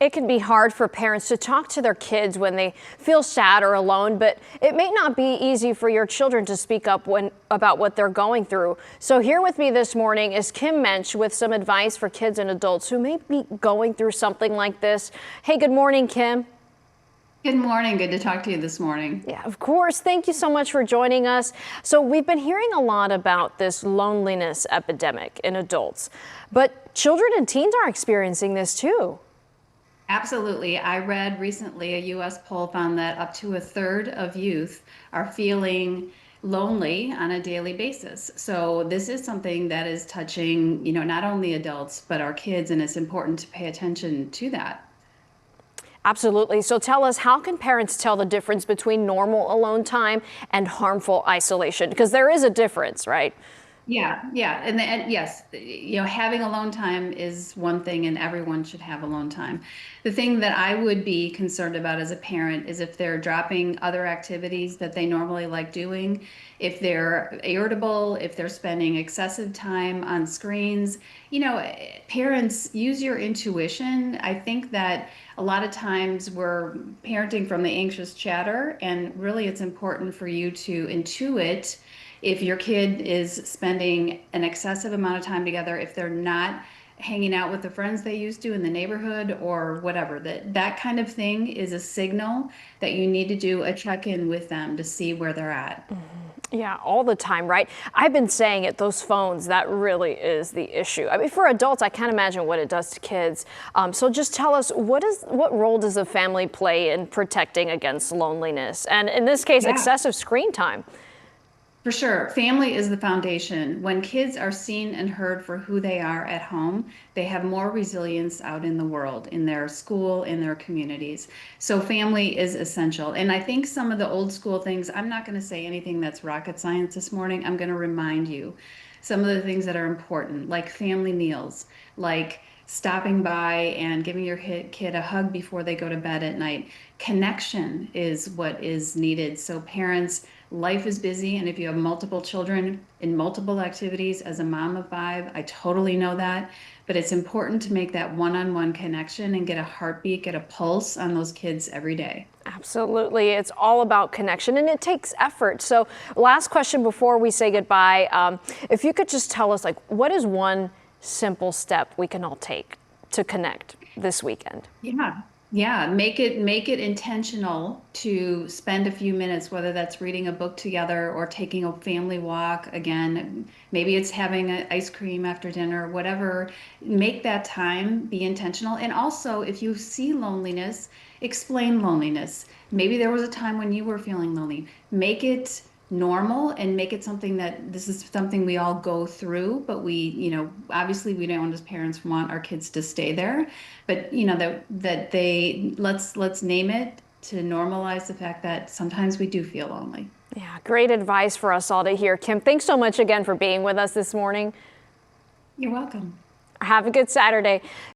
It can be hard for parents to talk to their kids when they feel sad or alone, but it may not be easy for your children to speak up about what they're going through. So here with me this morning is Kim Mensch with some advice for kids and adults who may be going through something like this. Hey, good morning, Kim. Good morning. Good to talk to you this morning. Yeah, of course. Thank you so much for joining us. So we've been hearing a lot about this loneliness epidemic in adults, but children and teens are experiencing this too. Absolutely. I read recently a U.S. poll found that up to a third of youth are feeling lonely on a daily basis. So this is something that is touching, not only adults, but our kids, and it's important to pay attention to that. Absolutely. So tell us, how can parents tell the difference between normal alone time and harmful isolation? Because there is a difference, right? Yeah, and yes, having alone time is one thing, and everyone should have alone time. The thing that I would be concerned about as a parent is if they're dropping other activities that they normally like doing, if they're irritable, if they're spending excessive time on screens. Parents, use your intuition. I think that a lot of times we're parenting from the anxious chatter, and really it's important for you to intuit if your kid is spending an excessive amount of time together, if they're not hanging out with the friends they used to in the neighborhood or whatever, that kind of thing is a signal that you need to do a check-in with them to see where they're at. Yeah, all the time, right? I've been saying it, those phones, that really is the issue. I mean, for adults, I can't imagine what it does to kids. So just tell us, what role does the family play in protecting against loneliness? And in this case, excessive screen time. For sure. Family is the foundation. When kids are seen and heard for who they are at home, they have more resilience out in the world, in their school, in their communities. So family is essential. And I think some of the old school things, I'm not going to say anything that's rocket science this morning. I'm going to remind you some of the things that are important, like family meals, like stopping by and giving your kid a hug before they go to bed at night. Connection is what is needed. So parents, life is busy, and if you have multiple children in multiple activities, as a mom of 5, I totally know that, but it's important to make that one-on-one connection and get a heartbeat, get a pulse on those kids every day. Absolutely. It's all about connection, and it takes effort. So last question before we say goodbye, if you could just tell us, what is one simple step we can all take to connect this weekend? Yeah, make it intentional to spend a few minutes, whether that's reading a book together or taking a family walk. Again, maybe it's having an ice cream after dinner, whatever. Make that time, be intentional. And also, if you see loneliness, explain loneliness. Maybe there was a time when you were feeling lonely. Make it normal and make it something that this is something we all go through, but obviously we don't, as parents, want our kids to stay there, but let's name it to normalize the fact that sometimes we do feel lonely. Yeah, great advice for us all to hear. Kim, thanks so much again for being with us this morning. You're welcome. Have a good Saturday.